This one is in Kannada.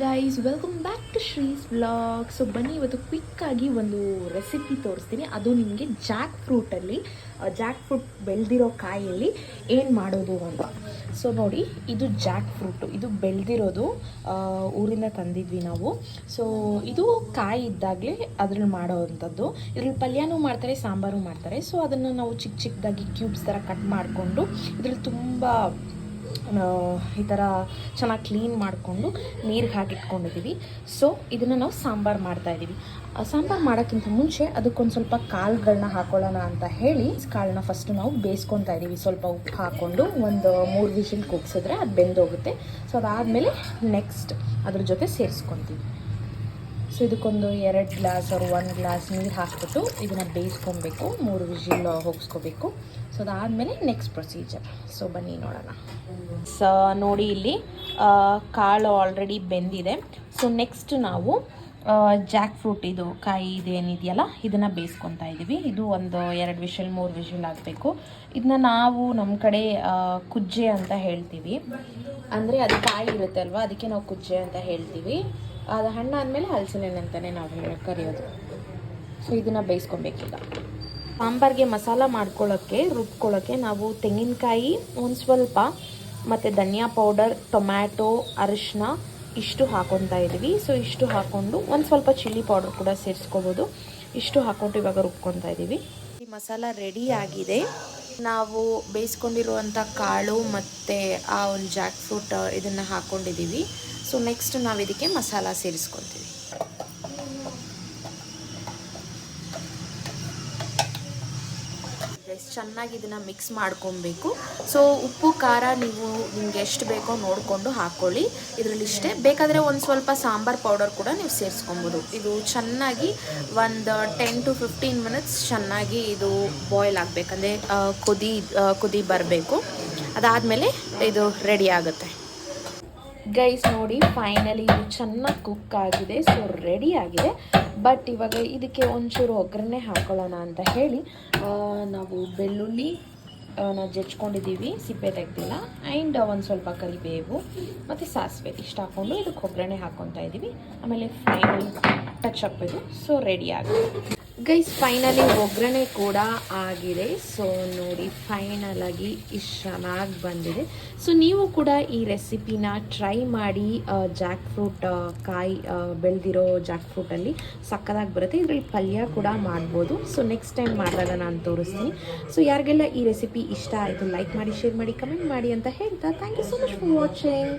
Guys welcome back to Shree's vlog. So ಬನ್ನಿ, ಇವತ್ತು ಕ್ವಿಕ್ಕಾಗಿ ಒಂದು ರೆಸಿಪಿ ತೋರಿಸ್ತೀನಿ. ಅದು ನಿಮಗೆ ಜಾಕ್ ಫ್ರೂಟ್ ಬೆಳೆದಿರೋ ಕಾಯಲ್ಲಿ ಏನು ಮಾಡೋದು ಅಂತ. ಸೊ ನೋಡಿ, ಇದು ಜಾಕ್ ಫ್ರೂಟು, ಇದು ಬೆಳೆದಿರೋದು, ಊರಿಂದ ತಂದಿದ್ವಿ ನಾವು. ಸೊ ಇದು ಕಾಯಿ ಇದ್ದಾಗಲೇ ಅದ್ರಲ್ಲಿ ಮಾಡೋ ಅಂಥದ್ದು. ಇದ್ರಲ್ಲಿ ಪಲ್ಯನೂ ಮಾಡ್ತಾರೆ, ಸಾಂಬಾರು ಮಾಡ್ತಾರೆ. ಸೊ ಅದನ್ನು ನಾವು ಚಿಕ್ಕ ಚಿಕ್ಕದಾಗಿ ಕ್ಯೂಬ್ಸ್ ಥರ ಕಟ್ ಮಾಡಿಕೊಂಡು ಇದ್ರಲ್ಲಿ ತುಂಬ ಈ ಥರ ಚೆನ್ನಾಗಿ ಕ್ಲೀನ್ ಮಾಡಿಕೊಂಡು ನೀರಿಗೆ ಹಾಕಿಟ್ಕೊಂಡಿದ್ದೀವಿ. ಸೊ ಇದನ್ನು ನಾವು ಸಾಂಬಾರು ಮಾಡ್ತಾಯಿದ್ದೀವಿ. ಸಾಂಬಾರು ಮಾಡೋಕ್ಕಿಂತ ಮುಂಚೆ ಅದಕ್ಕೊಂದು ಸ್ವಲ್ಪ ಕಾಳುಗಳನ್ನ ಹಾಕೊಳ್ಳೋಣ ಅಂತ ಹೇಳಿ ಕಾಳನ್ನ ಫಸ್ಟು ನಾವು ಬೇಯಿಸ್ಕೊತಾ ಇದ್ದೀವಿ. ಸ್ವಲ್ಪ ಉಪ್ಪು ಹಾಕ್ಕೊಂಡು ಒಂದು 3 ವಿಷಲ್ ಕೂಗಿಸಿದ್ರೆ ಅದು ಬೆಂದೋಗುತ್ತೆ. ಸೊ ಅದಾದಮೇಲೆ ನೆಕ್ಸ್ಟ್ ಅದ್ರ ಜೊತೆ ಸೇರಿಸ್ಕೊತೀವಿ. ಸೊ ಇದಕ್ಕೊಂದು 2 ಗ್ಲಾಸ್ ಅವ್ರು 1 ಗ್ಲಾಸ್ ನೀರು ಹಾಕ್ಬಿಟ್ಟು ಇದನ್ನು ಬೇಯಿಸ್ಕೊಬೇಕು, 3 ವಿಷಲ್ ಹೋಗಿಸ್ಕೋಬೇಕು. ಸೊ ಅದಾದಮೇಲೆ ನೆಕ್ಸ್ಟ್ ಪ್ರೊಸೀಜರ್. ಸೊ ಬನ್ನಿ ನೋಡೋಣ. ಸೊ ನೋಡಿ, ಇಲ್ಲಿ ಕಾಳು ಆಲ್ರೆಡಿ ಬೆಂದಿದೆ. ಸೊ ನೆಕ್ಸ್ಟ್ ನಾವು ಜಾಕ್ ಫ್ರೂಟ್ ಇದು ಕಾಯಿ ಇದೇನಿದೆಯಲ್ಲ ಇದನ್ನು ಬೇಯಿಸ್ಕೊತಾ ಇದ್ದೀವಿ. ಇದು ಒಂದು 2 ವಿಷಲ್ 3 ವಿಷಲ್ ಆಗಬೇಕು. ಇದನ್ನ ನಾವು ನಮ್ಮ ಕಡೆ ಕುಜ್ಜೆ ಅಂತ ಹೇಳ್ತೀವಿ. ಅಂದರೆ ಅದು ಕಾಯಿ ಇರುತ್ತೆ ಅಲ್ವಾ, ಅದಕ್ಕೆ ನಾವು ಕುಜ್ಜೆ ಅಂತ ಹೇಳ್ತೀವಿ. ಅದು ಹಣ್ಣಾದಮೇಲೆ ಹಲಸಿನಣ್ಣು ಅಂತಲೇ ನಾವು ಕರೆಯೋದು. ಸೊ ಇದನ್ನು ಬೇಯಿಸ್ಕೊಬೇಕೀಗ. ಸಾಂಬಾರಿಗೆ ಮಸಾಲ ರುಬ್ಕೊಳ್ಳೋಕ್ಕೆ ನಾವು ತೆಂಗಿನಕಾಯಿ ಒಂದು ಸ್ವಲ್ಪ, ಮತ್ತು ಧನಿಯಾ ಪೌಡರ್, ಟೊಮ್ಯಾಟೊ, ಅರಿಶಿನ ಇಷ್ಟು ಹಾಕೊತಾ ಇದ್ದೀವಿ. ಸೊ ಇಷ್ಟು ಹಾಕ್ಕೊಂಡು ಒಂದು ಸ್ವಲ್ಪ ಚಿಲ್ಲಿ ಪೌಡರ್ ಕೂಡ ಸೇರಿಸ್ಕೋಬೋದು. ಇಷ್ಟು ಹಾಕ್ಕೊಂಡು ಇವಾಗ ರುಬ್ಕೊತಾ ಇದ್ದೀವಿ. ಈ ಮಸಾಲ ರೆಡಿ ಆಗಿದೆ. ನಾವು ಬೇಯಿಸ್ಕೊಂಡಿರುವಂಥ ಕಾಳು ಮತ್ತು ಆ ಒಂದು ಜಾಕ್ ಫ್ರೂಟ್ ಇದನ್ನು ಹಾಕ್ಕೊಂಡಿದ್ದೀವಿ. ಸೊ ನೆಕ್ಸ್ಟ್ ನಾವು ಇದಕ್ಕೆ ಮಸಾಲ ಸೇರಿಸ್ಕೊತೀವಿ. ಚೆನ್ನಾಗಿ ಇದನ್ನು ಮಿಕ್ಸ್ ಮಾಡ್ಕೊಬೇಕು. ಸೊ ಉಪ್ಪು ಖಾರ ನೀವು ನಿಮ್ಗೆ ಎಷ್ಟು ಬೇಕೋ ನೋಡಿಕೊಂಡು ಹಾಕ್ಕೊಳ್ಳಿ. ಇದರಲ್ಲಿ ಇಷ್ಟೇ. ಬೇಕಾದರೆ ಒಂದು ಸ್ವಲ್ಪ ಸಾಂಬಾರು ಪೌಡರ್ ಕೂಡ ನೀವು ಸೇರಿಸ್ಕೊಬೋದು. ಇದು ಚೆನ್ನಾಗಿ ಒಂದು 10 to 15 ಮಿನಿಟ್ಸ್ ಚೆನ್ನಾಗಿ ಇದು ಬಾಯ್ಲ್ ಆಗಬೇಕಂದ್ರೆ ಕುದಿ ಬರಬೇಕು. ಅದಾದಮೇಲೆ ಇದು ರೆಡಿ ಆಗುತ್ತೆ. ಗೈಸ್ ನೋಡಿ, ಫೈನಲಿ ಇದು ಚೆನ್ನಾಗಿ ಕುಕ್ ಆಗಿದೆ. ಸೊ ರೆಡಿ ಆಗಿದೆ. ಬಟ್ ಇವಾಗ ಇದಕ್ಕೆ ಒಂಚೂರು ಒಗ್ಗರಣೆ ಹಾಕೊಳ್ಳೋಣ ಅಂತ ಹೇಳಿ ನಾವು ಬೆಳ್ಳುಳ್ಳಿ ನಾವು ಜಜ್ಕೊಂಡಿದ್ದೀವಿ, ಸಿಪ್ಪೆ ತೆಗೆದಿಲ್ಲ. ಆ್ಯಂಡ್ ಒಂದು ಸ್ವಲ್ಪ ಕರಿಬೇವು ಮತ್ತು ಸಾಸಿವೆ ಇಷ್ಟು ಹಾಕ್ಕೊಂಡು ಇದಕ್ಕೆ ಒಗ್ಗರಣೆ ಹಾಕ್ಕೊತಾ ಇದ್ದೀವಿ. ಆಮೇಲೆ ಫೈನಲ್ ಟಚ್ ಅಪ್ ಇದು. ಸೊ ರೆಡಿ ಆಗಿದೆ ಗೈಸ್. ಫೈನಲಿ ಒಗ್ಗರಣೆ ಕೂಡ ಆಗಿದೆ. ಸೊ ನೋಡಿ, ಫೈನಲಾಗಿ ಇಷ್ಟು ಚೆನ್ನಾಗಿ ಬಂದಿದೆ. ಸೊ ನೀವು ಕೂಡ ಈ ರೆಸಿಪಿನ ಟ್ರೈ ಮಾಡಿ. ಜಾಕ್ ಫ್ರೂಟ್ ಕಾಯಿ ಬೆಳೆದಿರೋ ಜಾಕ್ ಫ್ರೂಟಲ್ಲಿ ಸಕ್ಕದಾಗಿ ಬರುತ್ತೆ. ಇದರಲ್ಲಿ ಪಲ್ಯ ಕೂಡ ಮಾಡ್ಬೋದು. ಸೊ ನೆಕ್ಸ್ಟ್ ಟೈಮ್ ಮಾಡಿದಾಗ ನಾನು ತೋರಿಸ್ತೀನಿ. ಸೊ ಯಾರಿಗೆಲ್ಲ ಈ ರೆಸಿಪಿ ಇಷ್ಟ ಆಯಿತು ಲೈಕ್ ಮಾಡಿ, ಶೇರ್ ಮಾಡಿ, ಕಮೆಂಟ್ ಮಾಡಿ ಅಂತ ಹೇಳ್ತಾ thank you so much for watching.